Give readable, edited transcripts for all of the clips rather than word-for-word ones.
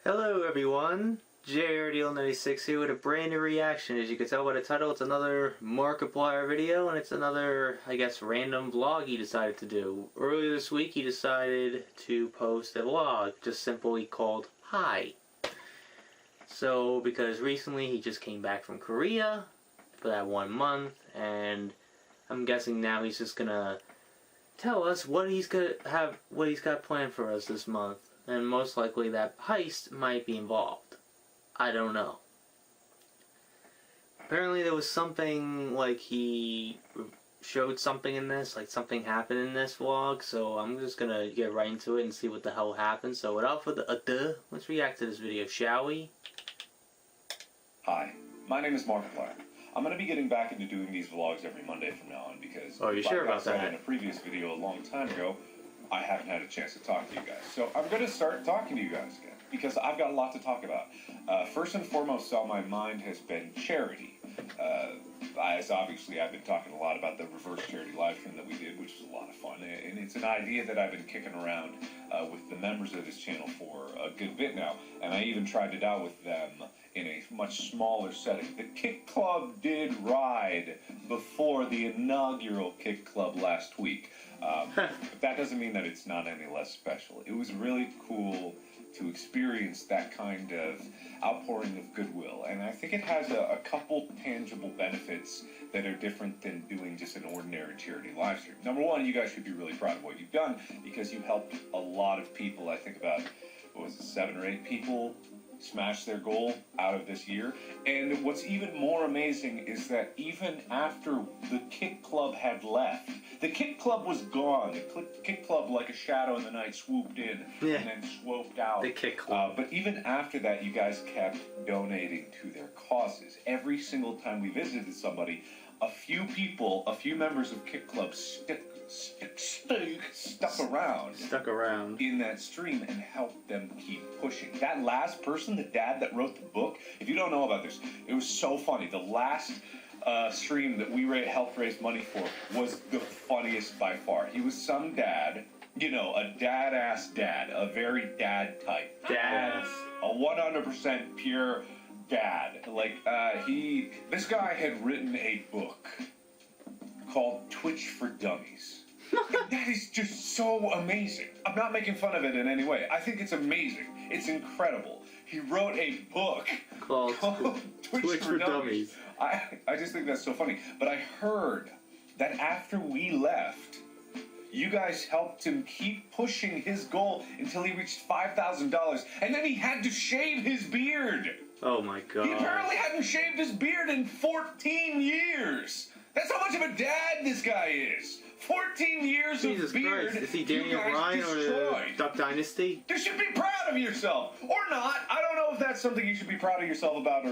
Hello everyone, JRDL96 here with a brand new reaction. As you can tell by the title, it's another Markiplier video, and it's another, I guess, random vlog he decided to do. Earlier this week he decided to post a vlog, just simply called Hi. So, because recently he just came back from Korea for that 1 month, and I'm guessing now he's just gonna tell us what he's got planned for us this month. And most likely that heist might be involved. I don't know. Apparently there was something, like he showed something in this, like something happened in this vlog, so I'm just gonna get right into it and see what the hell happened. So without further ado, let's react to this video, shall we? Hi, my name is Markiplier. I'm going to be getting back into doing these vlogs every Monday from now on because, oh, you're sure about that? In a previous video a long time ago, I haven't had a chance to talk to you guys. So I'm going to start talking to you guys again because I've got a lot to talk about. First and foremost on my mind has been charity. As obviously I've been talking a lot about the reverse charity live stream that we did, which was a lot of fun. And it's an idea that I've been kicking around with the members of this channel for a good bit now. And I even tried it out with them in a much smaller setting. The Kick Club did ride before the inaugural Kick Club last week. But that doesn't mean that it's not any less special. It was really cool to experience that kind of outpouring of goodwill. And I think it has a couple tangible benefits that are different than doing just an ordinary charity live stream. Number one, you guys should be really proud of what you've done because you helped a lot of people. I think about, what was it, 7 or 8 people smash their goal out of this year. And what's even more amazing is that even after the Kick Club had left, the Kick Club was gone. The Kick Club, like a shadow in the night, swooped in and then swooped out. The Kick Club. But even after that, you guys kept donating to their causes. Every single time we visited somebody, a few people, a few members of Kick Club stuck around in that stream and helped them keep pushing. That last person, the dad that wrote the book, if you don't know about this, it was so funny. The last stream that we helped raise money for was the funniest by far. He was some dad, you know, a dad-ass dad, a very dad type. Dad. A 100% pure dad. Like, this guy had written a book called Twitch for Dummies. And that is just so amazing. I'm not making fun of it in any way. I think it's amazing. It's incredible. He wrote a book called Twitch for Dummies. I just think that's so funny. But I heard that after we left, you guys helped him keep pushing his goal until he reached $5,000. And then he had to shave his beard. Oh my god. He apparently hadn't shaved his beard in 14 years. That's how much of a dad this guy is. 14 years Jesus of beard. Christ. Is he Daniel Bryan or the Duck Dynasty? You should be proud of yourself. Or not. I don't know if that's something you should be proud of yourself about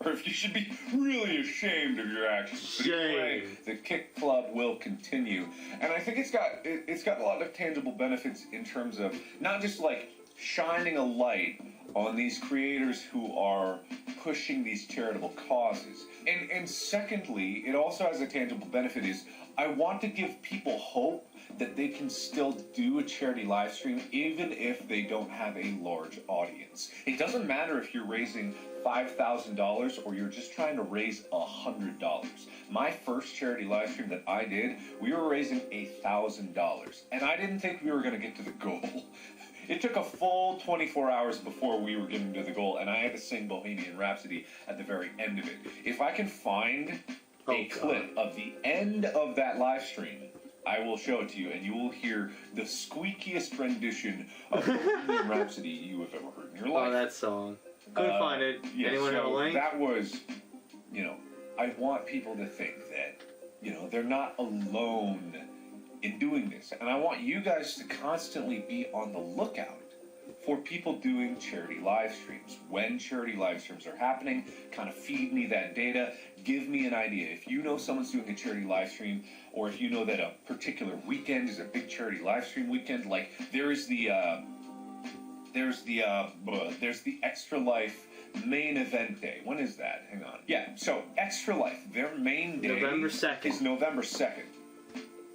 or if you should be really ashamed of your actions. Shame. But anyway, the Kick Club will continue. And I think it's got a lot of tangible benefits in terms of not just like shining a light on these creators who are pushing these charitable causes. And secondly, it also has a tangible benefit is I want to give people hope that they can still do a charity live stream even if they don't have a large audience. It doesn't matter if you're raising $5,000 or you're just trying to raise $100. My first charity live stream that I did, we were raising $1,000. And I didn't think we were going to get to the goal. It took a full 24 hours before we were getting to the goal, and I had to sing Bohemian Rhapsody at the very end of it. If I can find a clip of the end of that live stream, I will show it to you, and you will hear the squeakiest rendition of Bohemian Rhapsody you have ever heard in your life. Oh, that song. Couldn't find it. Yeah, Anyone have a link? That was, you know, I want people to think that, you know, they're not alone in doing this. And I want you guys to constantly be on the lookout for people doing charity live streams. When charity live streams are happening, kind of feed me that data. Give me an idea. If you know someone's doing a charity live stream, or if you know that a particular weekend is a big charity live stream weekend, like there's the Extra Life main event day. When is that? Hang on. Yeah, so Extra Life, their main day November 2nd. is November 2nd.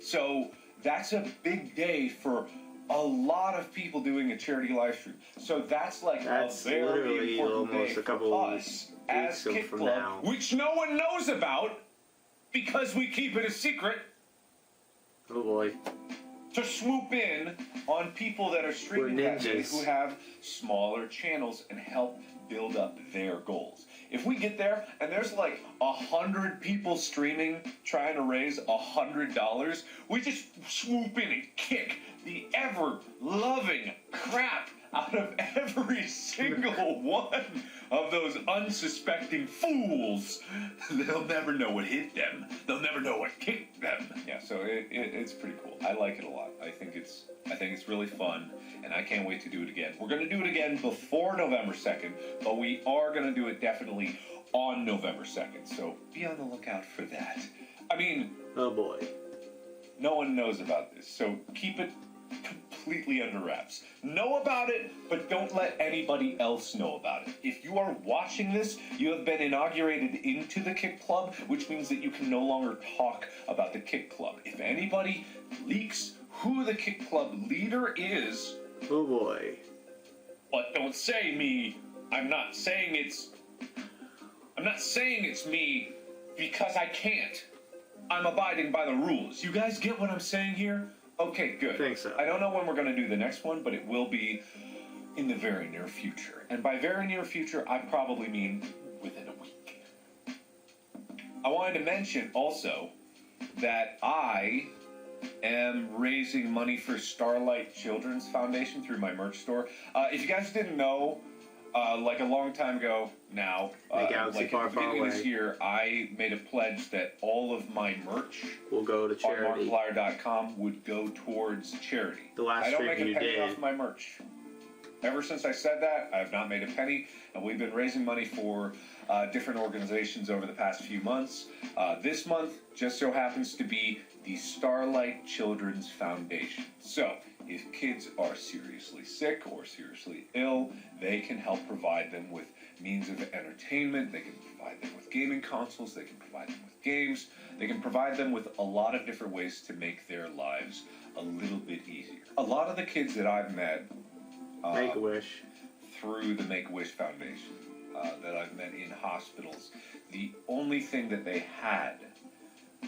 So that's a big day for a lot of people doing a charity live stream. So that's like That's a very literally important almost day a couple for us as weeks Kick from Club, now. which no one knows about because we keep it a secret, Oh boy. to swoop in on people that are streaming that day ninjas. who have smaller channels and help build up their goals. If we get there and there's like 100 people streaming trying to raise $100, we just swoop in and kick the ever-loving crap out of every single one of those unsuspecting fools. They'll never know what hit them. They'll never know what kicked them. Yeah, so it's pretty cool. I like it a lot. I think it's really fun, and I can't wait to do it again. We're going to do it again before November 2nd, but we are going to do it definitely on November 2nd, so be on the lookout for that. I mean, Oh boy. no one knows about this, so keep it completely under wraps. Know about it, but don't let anybody else know about it. If you are watching this, you have been inaugurated into the Kick Club, which means that you can no longer talk about the Kick Club. If anybody leaks who the Kick Club leader is, Oh boy. but don't say me, I'm not saying it's me because I can't. I'm abiding by the rules. You guys get what I'm saying here? Okay, good. I think so. I don't know when we're going to do the next one, but it will be in the very near future. And by very near future, I probably mean within a week. I wanted to mention also that I am raising money for Starlight Children's Foundation through my merch store. If you guys didn't know, like a long time ago now, The galaxy like far, at the far beginning of away. this year, I made a pledge that all of my merch We'll go to on charity. Markiplier.com would go towards charity. The last I don't stream make a you penny did. off my merch. Ever since I said that, I have not made a penny, and we've been raising money for different organizations over the past few months. This month just so happens to be the Starlight Children's Foundation. So, if kids are seriously sick or seriously ill, they can help provide them with means of entertainment. They can provide them with gaming consoles. They can provide them with games. They can provide them with a lot of different ways to make their lives a little bit easier. A lot of the kids that I've met Make-A-Wish. through the Make-A-Wish Foundation, that I've met in hospitals, the only thing that they had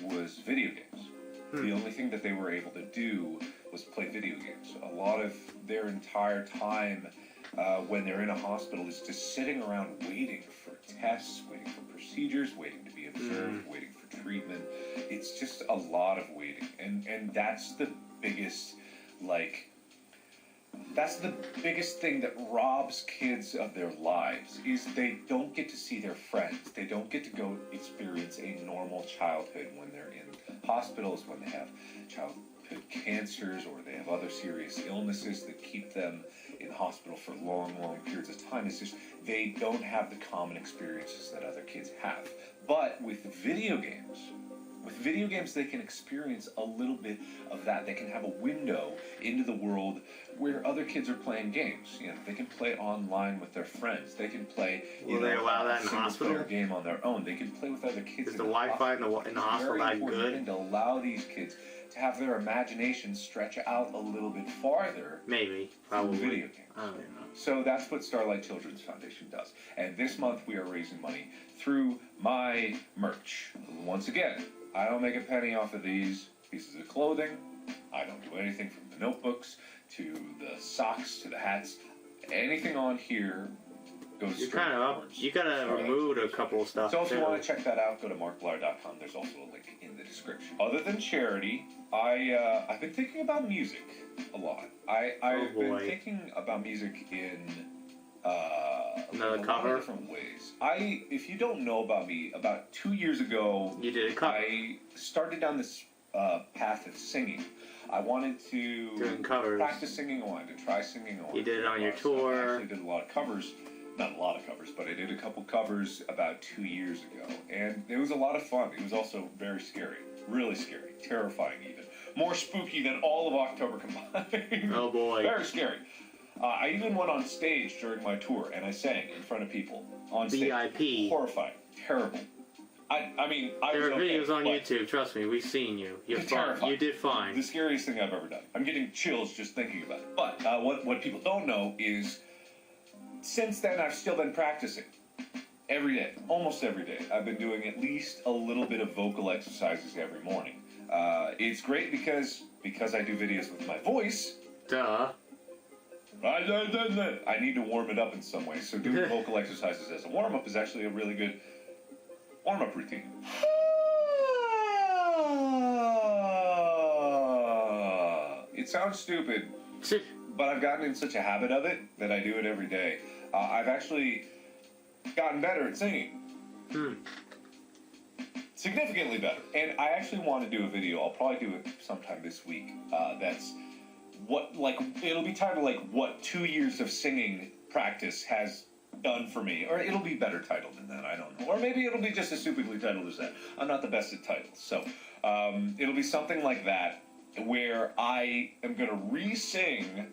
was video games. The only thing that they were able to do was play video games. A lot of their entire time when they're in a hospital is just sitting around waiting for tests, waiting for procedures, waiting to be observed, waiting for treatment. It's just a lot of waiting. And that's the biggest, that's the biggest thing that robs kids of their lives, is they don't get to see their friends. They don't get to go experience a normal childhood when they're in hospitals, when they have childhood cancers or they have other serious illnesses that keep them in hospital for long, long periods of time. It's just they don't have the common experiences that other kids have. But with video games, they can experience a little bit of that. They can have a window into the world where other kids are playing games. You know, they can play online with their friends. They can play. Will they allow that in the hospital? Single-player game on their own. They can play with other kids. Is the Wi-Fi in the hospital that good? And to allow these kids to have their imagination stretch out a little bit farther. Maybe. Probably. Through video games. I don't know. So that's what Starlight Children's Foundation does. And this month we are raising money through my merch. Once again, I don't make a penny off of these pieces of clothing. I don't do anything from the notebooks to the socks to the hats. Anything on here goes You're straight kind of up. towards You gotta Starlight remove a Children's. couple of stuff. So if you too. want to check that out, go to markiplier.com. There's also a link in the description. Other than charity, I've been thinking about music a lot. I've been thinking about music in Another a cover? lot of different ways. If you don't know about me, about 2 years ago, You did a cover. I started down this path of singing. I wanted to Doing covers. practice singing. I wanted to try singing. You did it on your I tour. actually did a lot of covers. Not a lot of covers, but I did a couple covers about 2 years ago. And it was a lot of fun. It was also very scary. Really scary. Terrifying even. More spooky than all of October combined. Oh boy. Very scary. I even went on stage during my tour and I sang in front of people on stage. VIP. Horrifying. Terrible. I mean, there are was okay, videos on but YouTube. Trust me, we've seen you. You're it's fine. terrifying. You did fine. The scariest thing I've ever done. I'm getting chills just thinking about it. But what people don't know is, since then I've still been practicing every day, almost every day. I've been doing at least a little bit of vocal exercises every morning. It's great because I do videos with my voice. Duh. I need to warm it up in some way. So doing vocal exercises as a warm-up is actually a really good warm-up routine. It sounds stupid, but I've gotten in such a habit of it that I do it every day. I've actually gotten better at singing. Significantly better. And I actually want to do a video. I'll probably do it sometime this week. That's it'll be titled like what 2 years of singing practice has done for me. Or it'll be better titled than that, I don't know. Or maybe it'll be just as stupidly titled as that. I'm not the best at titles. So it'll be something like that, where I am going to re-sing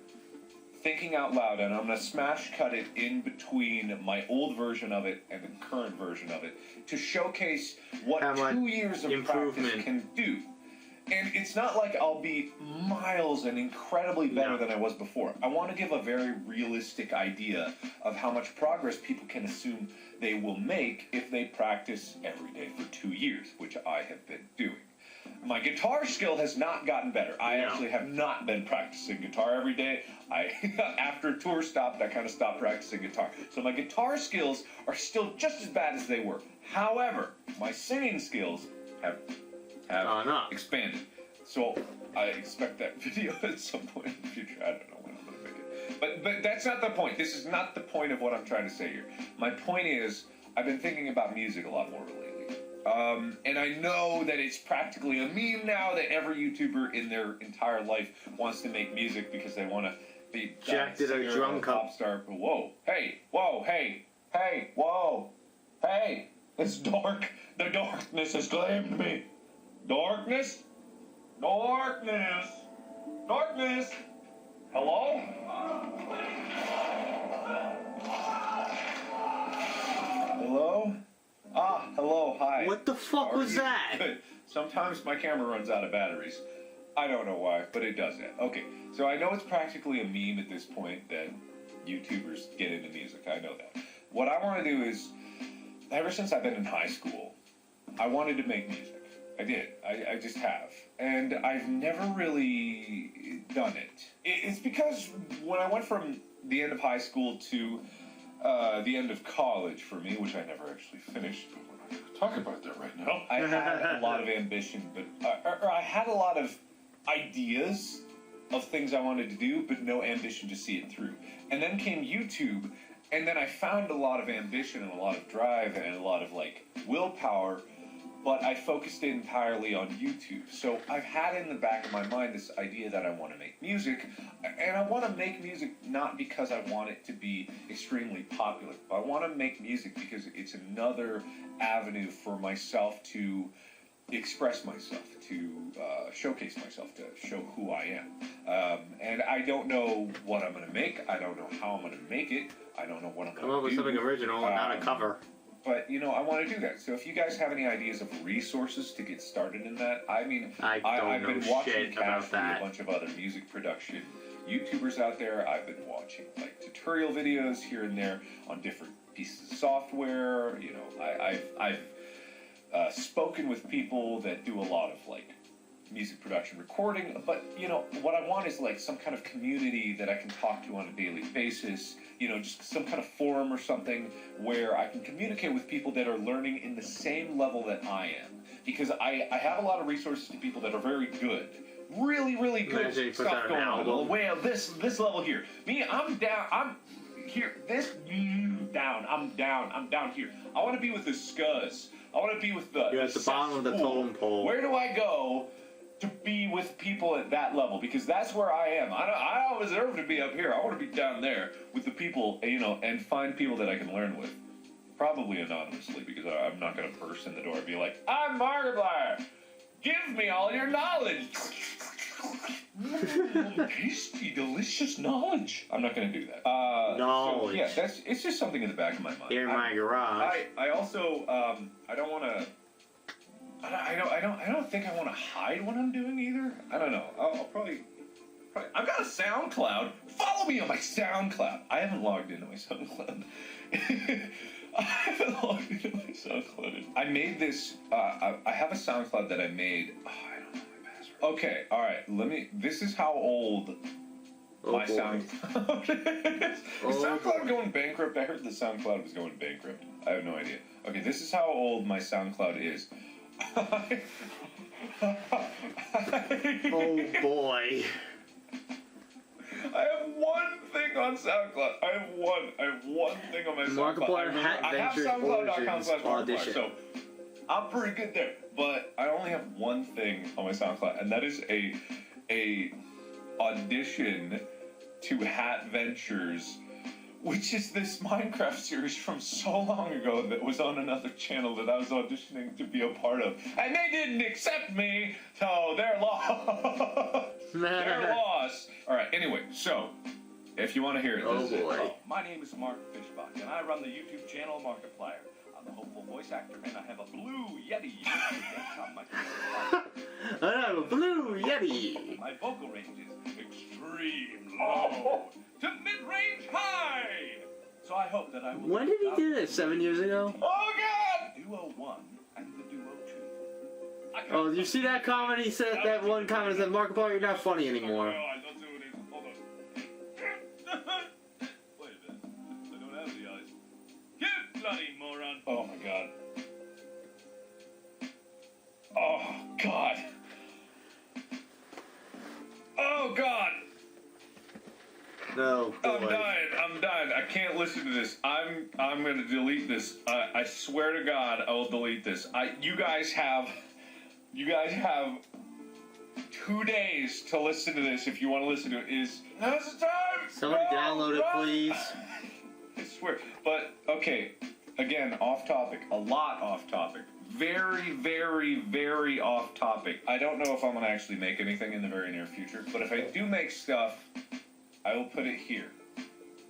Thinking Out Loud, and I'm going to smash cut it in between my old version of it and the current version of it to showcase what 2 years of practice can do. And it's not like I'll be miles and incredibly better than I was before. I want to give a very realistic idea of how much progress people can assume they will make if they practice every day for 2 years, which I have been doing. My guitar skill has not gotten better. I actually have not been practicing guitar every day. After a tour stopped, I kind of stopped practicing guitar. So my guitar skills are still just as bad as they were. However, my singing skills have expanded. So I expect that video at some point in the future. I don't know when I'm going to make it. But that's not the point. This is not the point of what I'm trying to say here. My point is, I've been thinking about music a lot more lately. And I know that it's practically a meme now that every YouTuber in their entire life wants to make music because they want to be Jack did a drum pop star. Whoa, hey, whoa, hey, hey, whoa, hey, it's dark. The darkness has claimed me. Darkness? Darkness? Darkness? Hello? Hello? Hello, hi. What the fuck was that? Good. Sometimes my camera runs out of batteries. I don't know why, but it does that. Okay, so I know it's practically a meme at this point that YouTubers get into music. I know that. What I want to do is, ever since I've been in high school, I wanted to make music. I did. I just have. And I've never really done it. It's because when I went from the end of high school to the end of college for me, which I never actually finished, but we're not going to talk about that right now. I had a lot of ambition, but I had a lot of ideas of things I wanted to do, but no ambition to see it through. And then came YouTube, and then I found a lot of ambition and a lot of drive and a lot of willpower, but I focused entirely on YouTube. So I've had in the back of my mind this idea that I want to make music, and I want to make music not because I want it to be extremely popular, but I want to make music because it's another avenue for myself to express myself, to showcase myself, to show who I am. And I don't know what I'm going to make. I don't know how I'm going to make it. I don't know what I'm going to do. Come up with something original and not a cover. But, I want to do that. So if you guys have any ideas of resources to get started in that, I mean, I've been watching casually a bunch of other music production YouTubers out there. I've been watching, tutorial videos here and there on different pieces of software. I've spoken with people that do a lot of, music production recording, but what I want is some kind of community that I can talk to on a daily basis, just some kind of forum or something where I can communicate with people that are learning in the same level that I am, because I have a lot of resources to people that are very good, really good stuff going on. Way of this level here. Me, I'm down. I'm here. I'm down here. I want to be with the scuzz. I want to be with the. You're at the bottom of the totem pole. Where do I go to be with people at that level? Because that's where I am. I don't deserve to be up here. I want to be down there with the people, and find people that I can learn with. Probably anonymously, because I'm not going to burst in the door and be like, I'm Markiplier. Give me all your knowledge. Tasty, delicious knowledge. I'm not going to do that. Knowledge. So, yeah, it's just something in the back of my mind. Here in my garage. I also, I don't want to I don't think I want to hide what I'm doing either. I don't know. I'll probably. I've got a SoundCloud. Follow me on my SoundCloud. I haven't logged into my SoundCloud. I made this. I have a SoundCloud that I made. Oh, I don't know my password. Okay, all right. This is how old my SoundCloud is. Is SoundCloud going bankrupt? I heard the SoundCloud was going bankrupt. I have no idea. Okay, this is how old my SoundCloud is. Oh boy. I have one thing on SoundCloud. I have one thing on my SoundCloud. Markiplier Hat I have Ventures SoundCloud.com/Markiplier, so I'm pretty good there. But I only have one thing on my SoundCloud, and that is a audition to Hat Ventures, which is this Minecraft series from so long ago that was on another channel that I was auditioning to be a part of. And they didn't accept me, so they're lost. They're lost. All right, anyway, so, if you want to hear it, this is it. Oh, my name is Mark Fishbach, and I run the YouTube channel Markiplier. I'm a hopeful voice actor, and I have a blue Yeti. I have a blue Yeti. My vocal range is extreme low to mid-range high. So I hope that I will... When did he do this? 7 years ago? Oh, God! Duo 1 and the Duo 2. Oh, you see that comment? He said that one comment said, Markiplier, you're not funny anymore. Wait a minute. I don't have the eyes. You bloody moron. Oh, my God. Oh, God. Oh, God. No, boy. I'm dying. I can't listen to this. I'm gonna delete this. I swear to God, I will delete this. You guys have 2 days to listen to this if you want to listen to it. Now's the time! Somebody download it, please. I swear. But, okay, again, off topic. A lot off topic. Very, very, very off topic. I don't know if I'm going to actually make anything in the very near future, but if I do make stuff, I will put it here.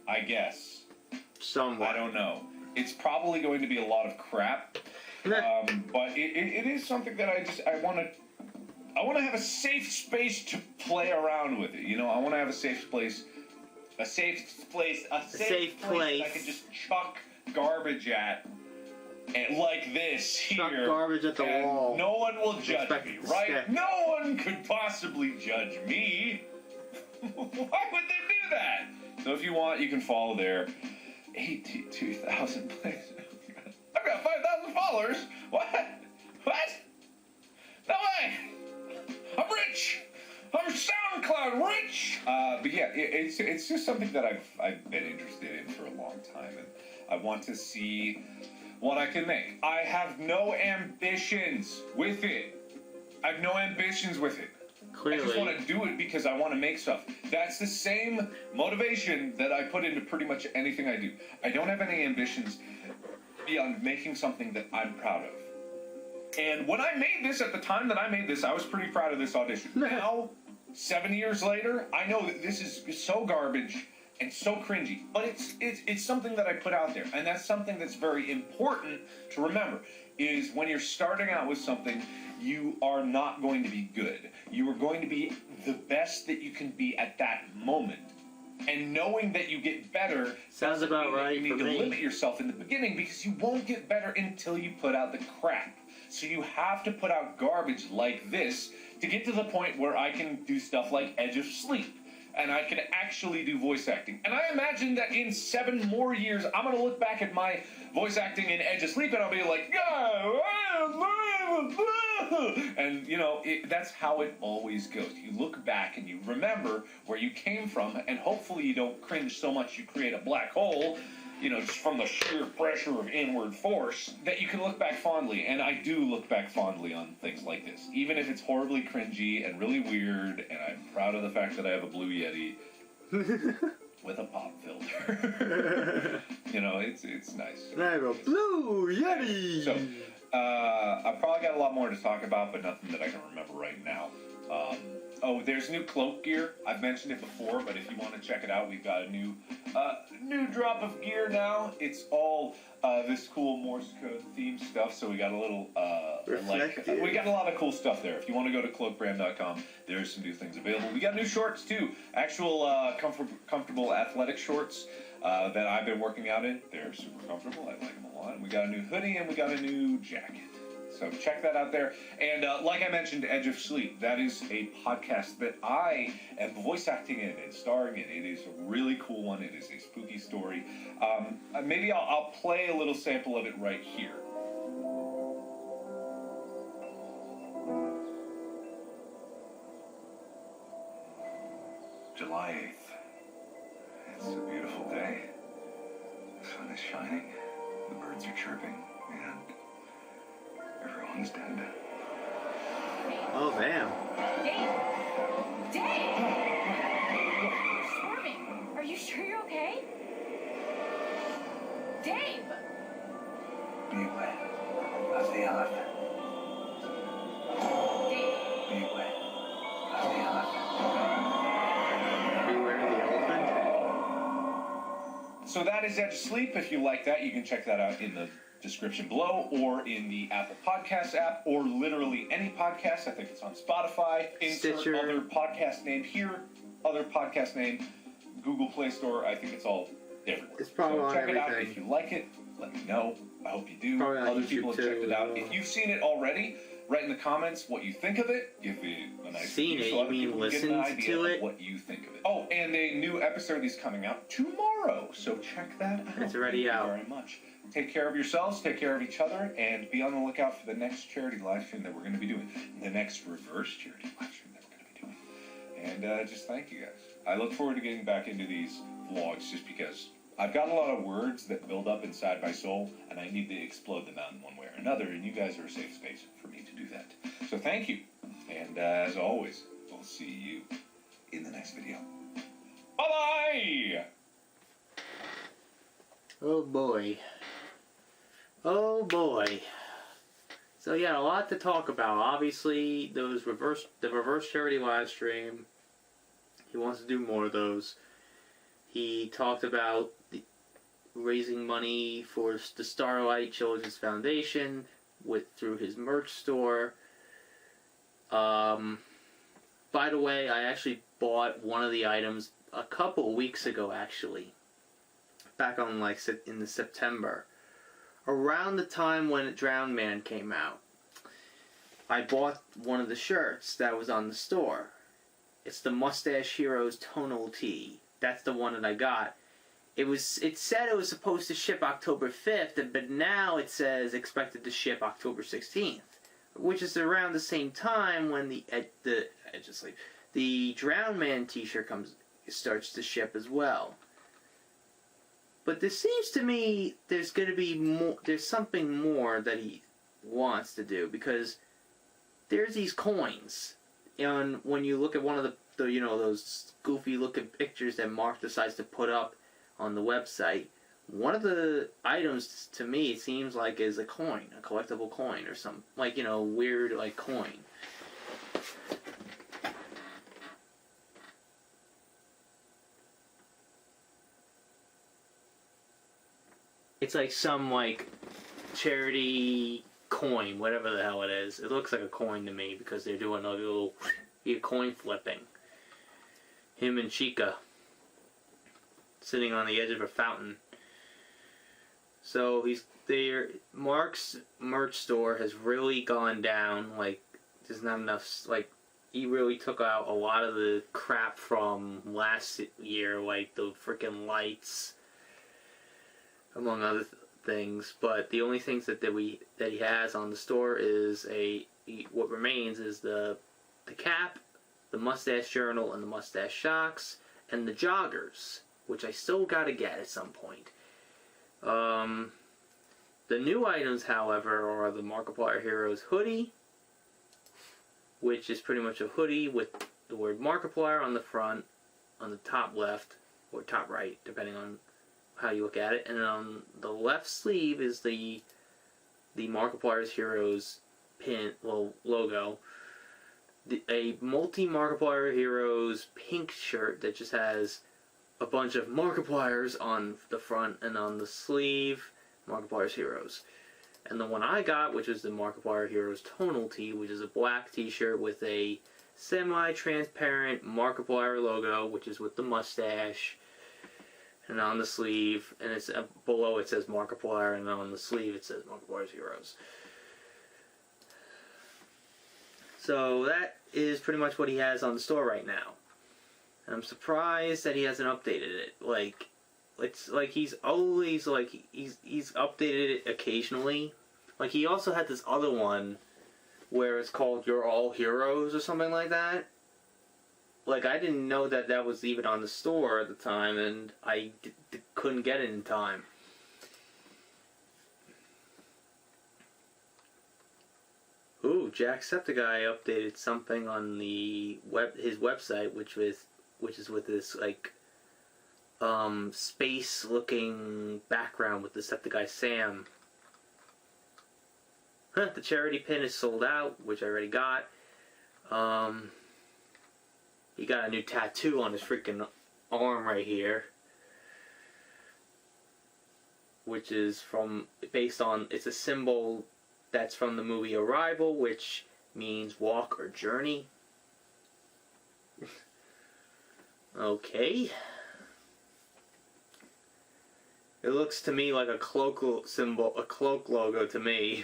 I guess. Somewhat. I don't know. It's probably going to be a lot of crap. But it is something that I want to have a safe space to play around with it. You know, I want to have a safe place I can just chuck garbage at, and like this here. Chuck garbage at the wall. No one will judge me, right? No one could possibly judge me. Why would they do that? So if you want, you can follow there. 82,000 plays. I've got 5,000 followers. What? No way. I'm rich. I'm SoundCloud rich. But yeah, it's just something that I've been interested in for a long time, and I want to see what I can make. I have no ambitions with it. Clearly. I just want to do it because I want to make stuff. That's the same motivation that I put into pretty much anything I do. I don't have any ambitions beyond making something that I'm proud of. And when I made this, at the time that I made this, I was pretty proud of this audition. Now, 7 years later, I know that this is so garbage and so cringy, but it's something that I put out there, and that's something that's very important to remember, is when you're starting out with something, you are not going to be good. You are going to be the best that you can be at that moment. And knowing that you get better sounds about right. You need to limit yourself in the beginning, because you won't get better until you put out the crap. So you have to put out garbage like this to get to the point where I can do stuff like Edge of Sleep, and I can actually do voice acting. And I imagine that in 7 more years, I'm going to look back at my voice acting in Edge of Sleep, and I'll be like, and, you know, that's how it always goes. You look back and you remember where you came from, and hopefully you don't cringe so much you create a black hole, you know, just from the sheer pressure of inward force, that you can look back fondly. And I do look back fondly on things like this, even if it's horribly cringy and really weird, and I'm proud of the fact that I have a blue Yeti with a pop filter. You know, it's nice. I have a blue Yeti! So, I probably got a lot more to talk about, but nothing that I can remember right now. Oh, there's new cloak gear. I've mentioned it before, but if you want to check it out, we've got a new drop of gear now. It's all this cool Morse code theme stuff. So we got a little we got a lot of cool stuff there. If you want to go to cloakbrand.com, there's some new things available. We got new shorts too. Actual comfortable athletic shorts that I've been working out in. They're super comfortable. I like them a lot. We got a new hoodie and we got a new jacket. So check that out there. And like I mentioned, Edge of Sleep, that is a podcast that I am voice acting in and starring in. It is a really cool one. It is a spooky story. Maybe I'll play a little sample of it right here. July 8th. It's a beautiful day. The sun is shining. The birds are chirping. And everyone's dead. Oh, damn. Dave! Dave! You're swarming. Are you sure you're okay? Dave! Beware of the elephant. Dave! Beware of the elephant. Beware the elephant? So that is Edge of Sleep. If you like that, you can check that out in the description below, or in the Apple Podcasts app, or literally any podcast. I think it's on Spotify. Insert Stitcher. Other podcast name here, other podcast name, Google Play Store. I think it's all everywhere. It's probably so on check it out. everything. If you like it, let me know. I hope you do. Probably on Other YouTube people have too, checked it out. yeah. If you've seen it already, write in the comments what you think of it. Give it a nice Seen review it, so you other mean people can get an listened idea to of it? what you think of it. Oh, and a new episode is coming out tomorrow, so check that out. It's already Thank out. you very much. Take care of yourselves, take care of each other, and be on the lookout for the next charity live stream that we're going to be doing. The next reverse charity live stream that we're going to be doing. And just thank you guys. I look forward to getting back into these vlogs just because I've got a lot of words that build up inside my soul, and I need to explode them out in one way or another, and you guys are a safe space for me to do that. So thank you. And as always, we'll see you in the next video. Bye-bye! Oh boy. Oh boy. So yeah, a lot to talk about. Obviously, the reverse charity live stream. He wants to do more of those. He talked about raising money for the Starlight Children's Foundation through his merch store. By the way, I actually bought one of the items a couple weeks ago, actually. Back on in the September. Around the time when Drowned Man came out. I bought one of the shirts that was on the store. It's the Mustache Heroes tonal tee. That's the one that I got. It said it was supposed to ship October 5th, but now it says expected to ship October 16th. Which is around the same time when the Drowned Man t-shirt starts to ship as well. But there seems to me there's going to be more. There's something more that he wants to do, because there's these coins, and when you look at one of the those goofy looking pictures that Mark decides to put up on the website, one of the items to me it seems like is a coin, a collectible coin or some weird coin. It's like some charity coin, whatever the hell it is. It looks like a coin to me because they're doing a little coin flipping. Him and Chica sitting on the edge of a fountain. So Mark's merch store has really gone down. There's not enough. He really took out a lot of the crap from last year, like the freaking lights, among other things. But the only things that he has on the store is what remains is the cap, the mustache journal, and the mustache shocks, and the joggers, which I still gotta get at some point. The new items, however, are the Markiplier Heroes hoodie, which is pretty much a hoodie with the word Markiplier on the front, on the top left, or top right, depending on how you look at it. And then on the left sleeve is the Markiplier's Heroes logo. a multi-Markiplier Heroes pink shirt that just has a bunch of Markipliers on the front and on the sleeve, Markiplier's Heroes. And the one I got, which is the Markiplier Heroes tonal tee, which is a black t-shirt with a semi-transparent Markiplier logo, which is with the mustache, and on the sleeve, and it's below it says Markiplier, and on the sleeve it says Markiplier's Heroes. So that is pretty much what he has on the store right now. And I'm surprised that he hasn't updated it. Like, it's like he's always like he's updated it occasionally. Like he also had this other one where it's called You're All Heroes or something like that. Like I didn't know that that was even on the store at the time, and I couldn't get it in time. Ooh, Jacksepticeye updated something on the his website, which is with this like space looking background with Decepticeye Sam. Huh, the charity pin is sold out, which I already got. He got a new tattoo on his freaking arm right here, which is based on, it's a symbol that's from the movie Arrival, which means walk or journey. Okay. It looks to me like a cloak symbol, a cloak logo to me.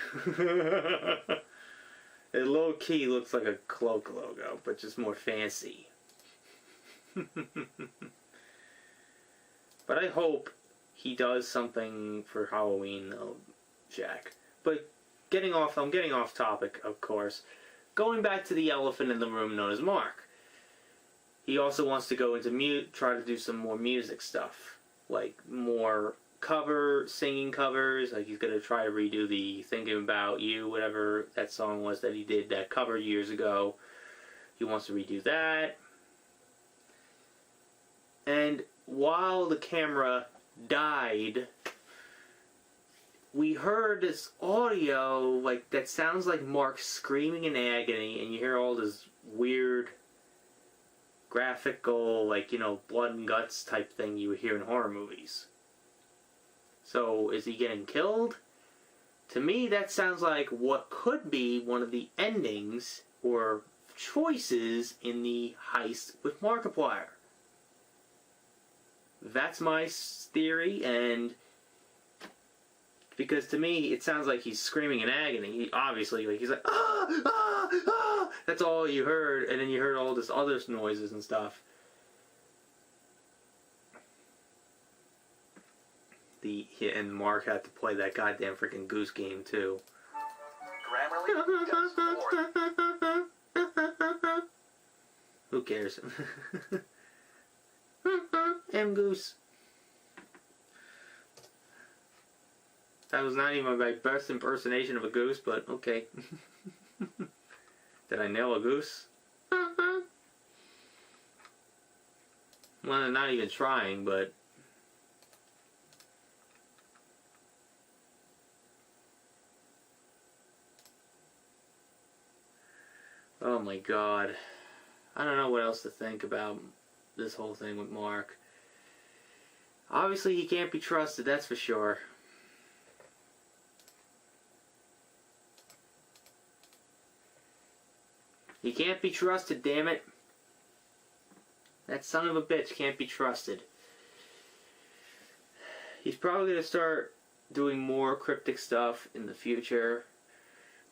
It low key looks like a cloak logo, but just more fancy. But I hope he does something for Halloween, Jack. But I'm getting off topic, of course. Going back to the elephant in the room known as Mark. He also wants to go into try to do some more music stuff, like more singing covers. Like he's gonna try to redo the "Thinking About You," whatever that song was that he did that cover years ago. He wants to redo that. And while the camera died, we heard this audio like that sounds like Mark screaming in agony, and you hear all this weird graphical, like, blood and guts type thing you would hear in horror movies. So, is he getting killed? To me, that sounds like what could be one of the endings or choices in the heist with Markiplier. That's my theory, and because to me, it sounds like he's screaming in agony. He obviously, like, he's like, ah, ah, ah! That's all you heard, and then you heard all this other noises and stuff. And Mark had to play that goddamn freaking goose game, too. Grammarly Who cares? M Goose. That was not even my best impersonation of a goose, but okay. Did I nail a goose? Well, I'm not even trying, but... Oh my god. I don't know what else to think about this whole thing with Mark. Obviously he can't be trusted, that's for sure. He can't be trusted, damn it. That son of a bitch can't be trusted. He's probably going to start doing more cryptic stuff in the future,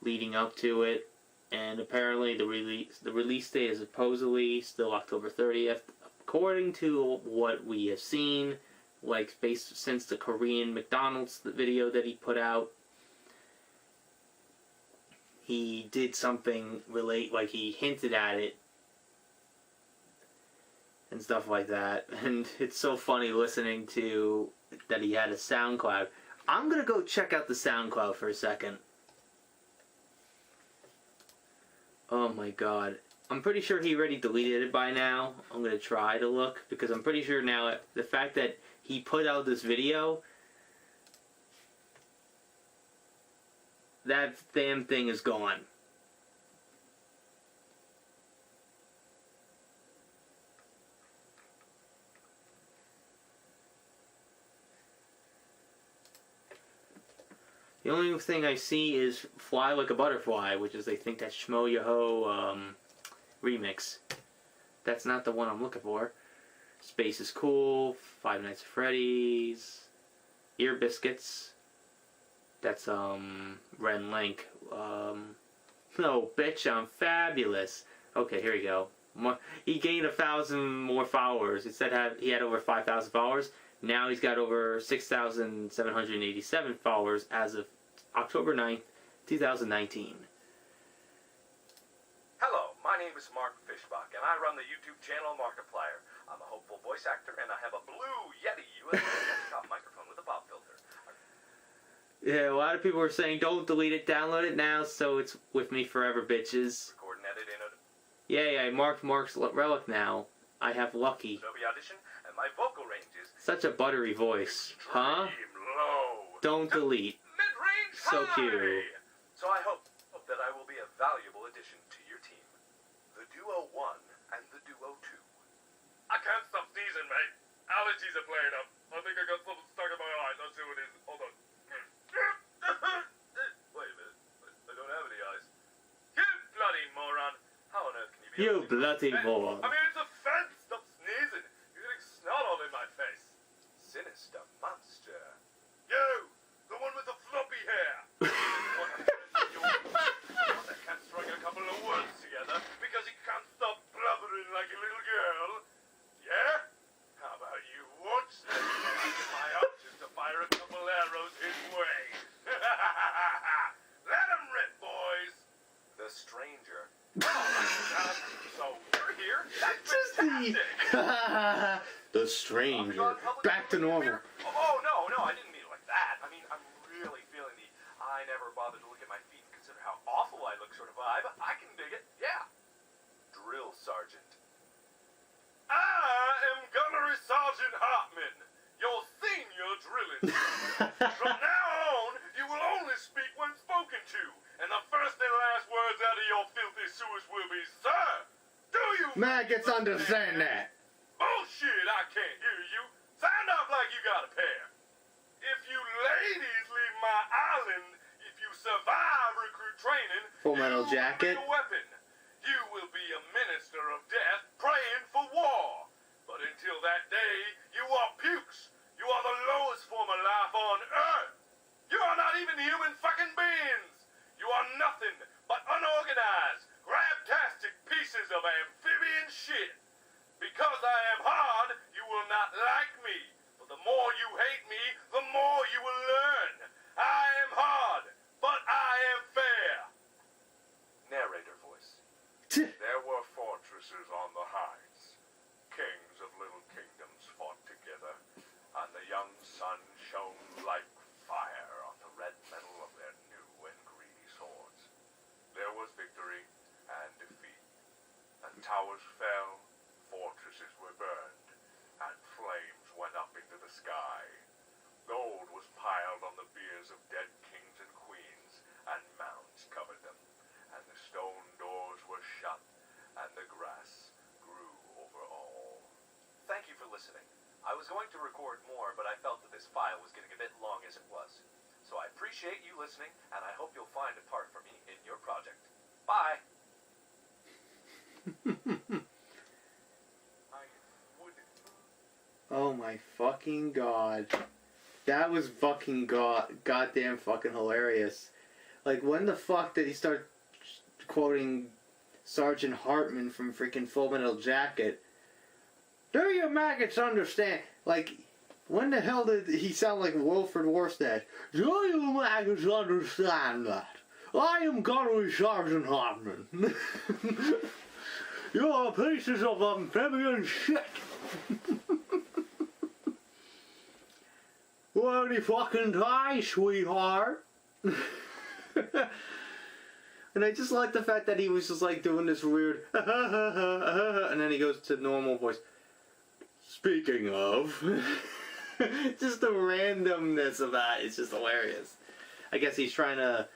leading up to it. And apparently the release date is supposedly still October 30th, according to what we have seen, like since the Korean McDonald's video that he put out. He did something like he hinted at it and stuff like that. And it's so funny listening to that he had a SoundCloud. I'm gonna go check out the SoundCloud for a second. Oh my god. I'm pretty sure he already deleted it by now. I'm gonna try to look, because I'm pretty sure now the fact that he put out this video, that damn thing is gone. The only thing I see is Fly Like a Butterfly, which is they think that Shmo Yaho remix. That's not the one I'm looking for. Space is Cool, Five Nights at Freddy's, Ear Biscuits. That's Ren Link. No, bitch, I'm fabulous. Okay, here we go. He gained 1,000 more followers. It said he had over 5,000 followers. Now he's got over 6,787 followers as of October 9th, 2019. Hello, my name is Mark Fishbach, and I run the YouTube channel Markiplier. I'm a hopeful voice actor, and I have a blue Yeti USB desktop microphone with a pop filter. Yeah, a lot of people are saying don't delete it, download it now, so it's with me forever, bitches. Record and edit in a Yay, I marked Mark's relic now. I have Lucky. Adobe Audition, and my vocal range is Such a buttery voice. Huh? low. Don't delete. Mid-range So high. cute. So I hope that I will be a valuable addition to your team. The Duo 1 and the Duo 2. I can't stop sneezing, mate. Allergies are playing up. I think I got something stuck in my eye. Let's see what it is. Hold on. Wait a minute. I don't have any eyes. You bloody moron. How on earth can you be You able to bloody fence? moron. I mean, it's a fence. Stop sneezing. You're getting snot all in my face. Sinister monster. You! The one with the floppy hair. That can't strike a couple of words together because he can't stop blubbering like a little girl. Yeah? How about you watch this? My archers to fire a couple arrows his way. Let him rip, boys. The stranger. So you're here? That's Just fantastic. the stranger. Back to normal. Oh, no, I didn't mean it like that. I mean, I'm really feeling the I never bothered to look at my feet and consider how awful I look sort of vibe. I can dig it, yeah. Drill Sergeant. I am Gunnery Sergeant Hartman, your senior drilling. From now on, you will only speak when spoken to, and the first and last words out of your filthy sewers will be, sir, do you Maggots understand that. Bullshit, I can't hear you. Sound off like you got a pair. If you ladies leave my island, if you survive recruit training, Full Metal you Jacket. will be a weapon. You will be a minister of death praying for war. But until that day, you are pukes. You are the lowest form of life on Earth. You are not even human fucking beings. You are nothing but unorganized, grabtastic pieces of amphibian shit. Because I am hard, you will not like me. But the more you hate me, the more you will learn. I am hard, but I am fair. Narrator voice. There were fortresses on the heights. Kings of little kingdoms fought together, and the young sun shone like fire on the red metal of their new and greedy swords. There was victory and defeat, and towers fell, fortresses were burned, and flames went up into the sky. Gold was piled on the biers of dead kings and queens, and mounds covered them, and the stone doors were shut, and the grass grew over all. Thank you for listening. I was going to record more, but I felt that this file was getting a bit long as it was. So I appreciate you listening, and I hope you'll find a part for me in your project. Bye! Oh my fucking god. That was fucking goddamn fucking hilarious. Like, when the fuck did he start quoting Sergeant Hartman from freaking Full Metal Jacket? Do you maggots understand? Like, when the hell did he sound like Wilfred Warstad? Do you maggots understand that? I am Gunnery Sergeant Hartman. You're pieces of amphibian shit. Won't fucking die, sweetheart? And I just like the fact that he was just like doing this weird and then he goes to normal voice. Speaking of, just the randomness of that is just hilarious. I guess he's trying to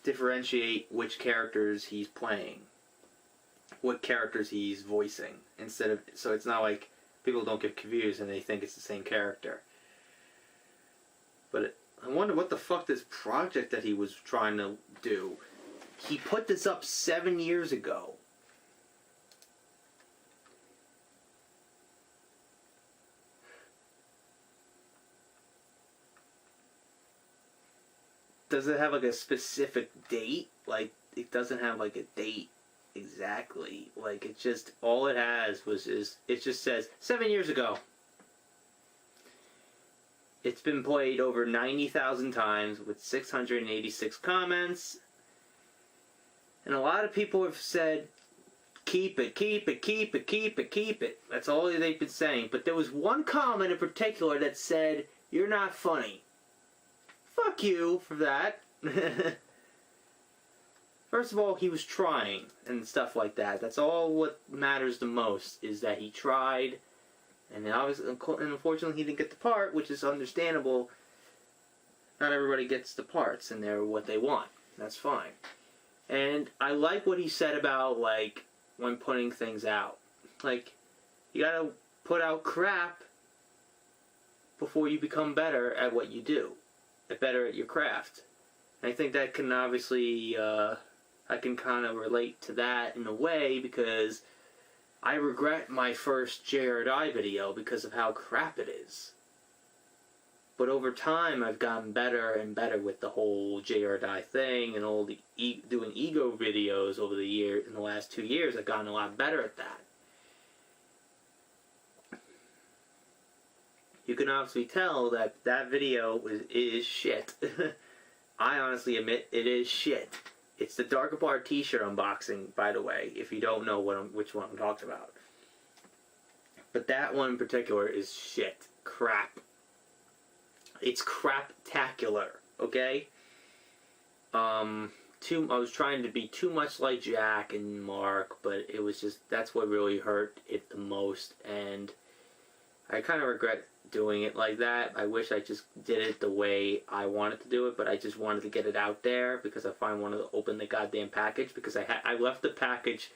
differentiate which characters he's playing, what characters he's voicing, instead of, so it's not like people don't get confused and they think it's the same character. But I wonder what the fuck this project that he was trying to do. He put this up 7 years ago. Does it have like a specific date? Like, it doesn't have like a date exactly. Like, it just, all it has it just says 7 years ago. It's been played over 90,000 times with 686 comments. And a lot of people have said, keep it, keep it, keep it, keep it, keep it. That's all they've been saying. But there was one comment in particular that said, you're not funny. Fuck you for that. First of all, he was trying and stuff like that. That's all what matters the most, is that he tried. And unfortunately, he didn't get the part, which is understandable. Not everybody gets the parts, and they're what they want. That's fine. And I like what he said about, like, when putting things out. Like, you gotta put out crap before you become better at what you do. Better at your craft. And I think that can obviously, I can kind of relate to that in a way, because I regret my first JRDI video because of how crap it is. But over time, I've gotten better and better with the whole JRDI thing and all the doing ego videos over the year. In the last 2 years, I've gotten a lot better at that. You can obviously tell that that video is shit. I honestly admit it is shit. It's the Markiplier t-shirt unboxing, by the way, if you don't know which one I'm talking about. But that one in particular is shit. Crap. It's crap-tacular, okay? I was trying to be too much like Jack and Mark, but it was just, that's what really hurt it the most, and I kind of regret doing it like that. I wish I just did it the way I wanted to do it, but I just wanted to get it out there because I finally wanted to open the goddamn package, because I left the package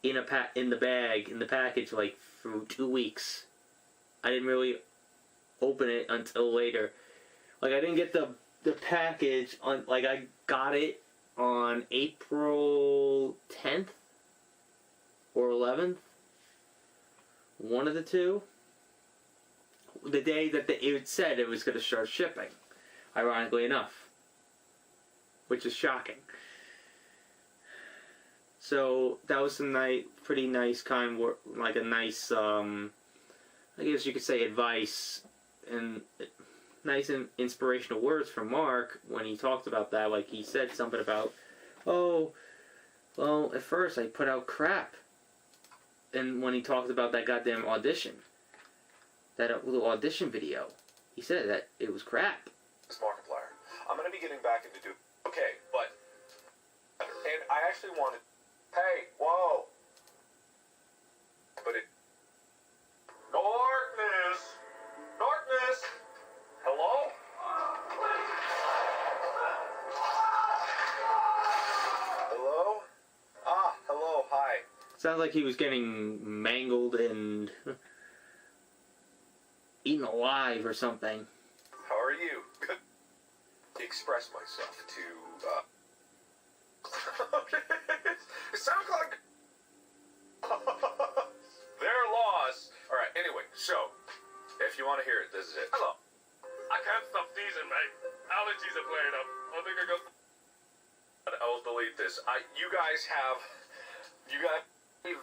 in the package like for 2 weeks. I didn't really open it until later. Like, I didn't get the package on, like, I got it on April 10th or 11th, one of the two. The day that it said it was going to start shipping, ironically enough, which is shocking. So that was some pretty nice, kind work, like a nice, I guess you could say, advice and nice and inspirational words from Mark when he talked about that. Like, he said something about, oh, well, at first I put out crap, and when he talked about that goddamn audition. That little audition video. He said that it was crap. It's Markiplier. I'm going to be getting back into okay, but... And I actually wanted... Hey, whoa! But it... Darkness! Darkness! Hello? Hello? Ah, hello, hi. Sounds like he was getting mangled and... eaten alive or something. How are you? Good. Express myself to, It sounds like... They're lost. Alright, anyway, so, if you want to hear it, this is it. Hello. I can't stop sneezing, mate. Allergies are playing up. I think I got... I'll delete this. You guys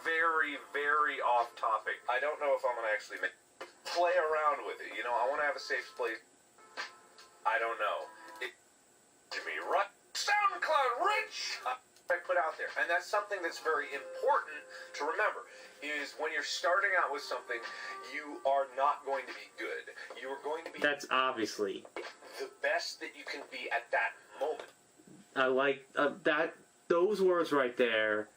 very, very off topic. I don't know if I'm going to actually play around with it. You know, I want to have a safe place. I don't know. Jimmy, right? SoundCloud Rich! I put out there. And that's something that's very important to remember, is when you're starting out with something, you are not going to be good. You are going to be... That's obviously the best that you can be at that moment. I like that. Those words right there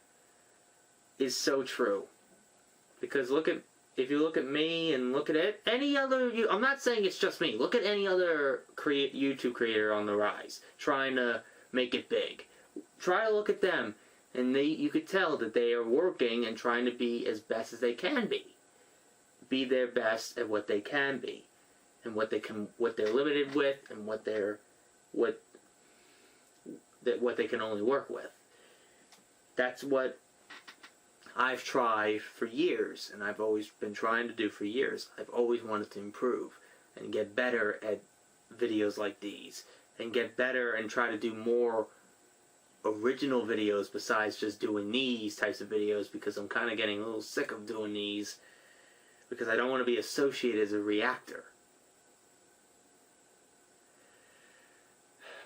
is so true. Because if you look at me and look at it, any other... I'm not saying it's just me. Look at any other YouTube creator on the rise, trying to make it big. Try to look at them, and you could tell that they are working and trying to be as best as they can be. Be their best at what they can be. and what they're limited with, and what they can only work with. That's what I've tried for years, and I've always been trying to do for years. I've always wanted to improve and get better at videos like these, and get better and try to do more original videos besides just doing these types of videos, because I'm kind of getting a little sick of doing these, because I don't want to be associated as a reactor.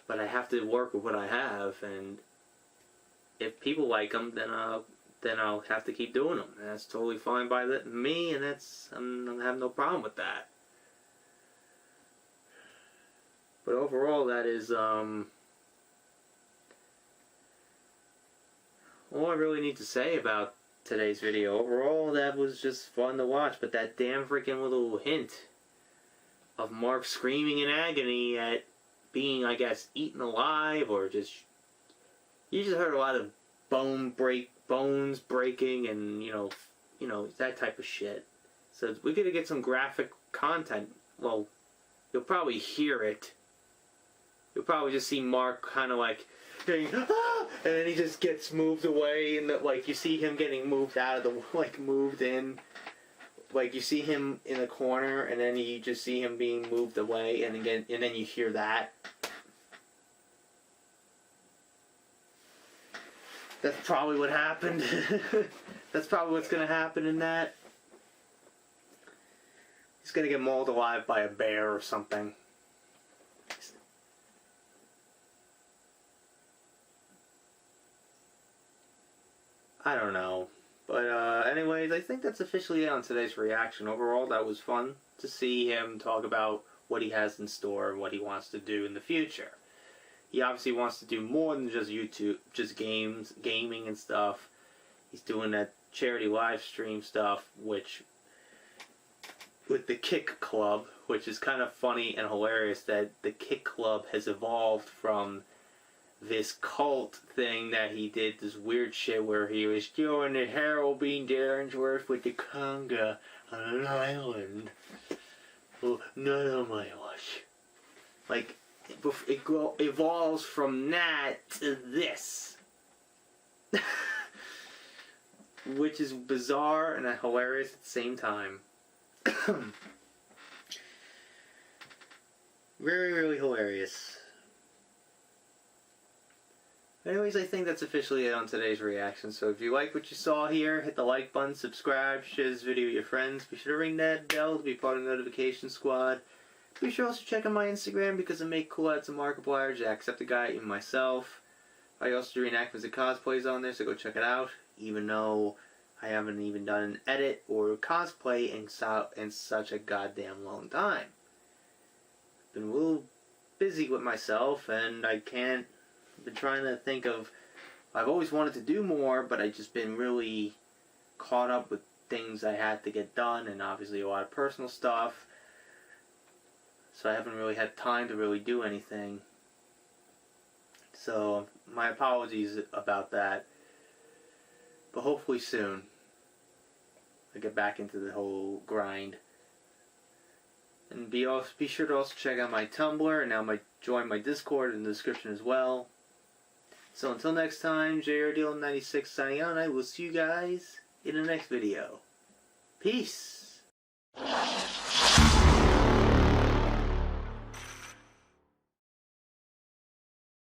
But I have to work with what I have, and if people like them, then I'll have to keep doing them. And that's totally fine by me, and I have no problem with that. But overall, that is all I really need to say about today's video. Overall, that was just fun to watch, but that damn freaking little hint of Mark screaming in agony at being, I guess, eaten alive, or just, you just heard a lot of bones breaking, and you know that type of shit. So we're gonna get some graphic content. Well, you'll probably hear it. You'll probably just see Mark kind of like saying, ah! And then he just gets moved away, and like you see him getting moved out of the, moved in. Like you see him in a corner, and then you just see him being moved away, and then you hear that. That's probably what happened. That's probably what's gonna happen in that. He's gonna get mauled alive by a bear or something. I don't know. But anyways, I think that's officially it on today's reaction. Overall, that was fun to see him talk about what he has in store and what he wants to do in the future. He obviously wants to do more than just YouTube, just gaming and stuff. He's doing that charity live stream stuff, which with the Kick Club, which is kind of funny and hilarious that the Kick Club has evolved from this cult thing that he did, this weird shit where he was doing the Harold Bean Darnsworth with the conga on an island. Well, not on my watch. Like, it evolves from that to this. Which is bizarre and hilarious at the same time. Very, really hilarious. Anyways, I think that's officially it on today's reaction. So if you like what you saw here, hit the like button, subscribe, share this video with your friends. Be sure to ring that bell to be part of the notification squad. Be sure also to check out my Instagram because I make cool ads of Markiplier, Jacksepticeye, and myself. I also do reenactments and cosplays on there, so go check it out. Even though I haven't even done an edit or cosplay in such a goddamn long time. Been a little busy with myself, and I've been trying to think of, I've always wanted to do more, but I've just been really caught up with things I had to get done, and obviously a lot of personal stuff. So I haven't really had time to really do anything. So my apologies about that. But hopefully soon I get back into the whole grind. And be sure to also check out my Tumblr, and now join my Discord in the description as well. So until next time, JRDL96 signing out, and I will see you guys in the next video. Peace!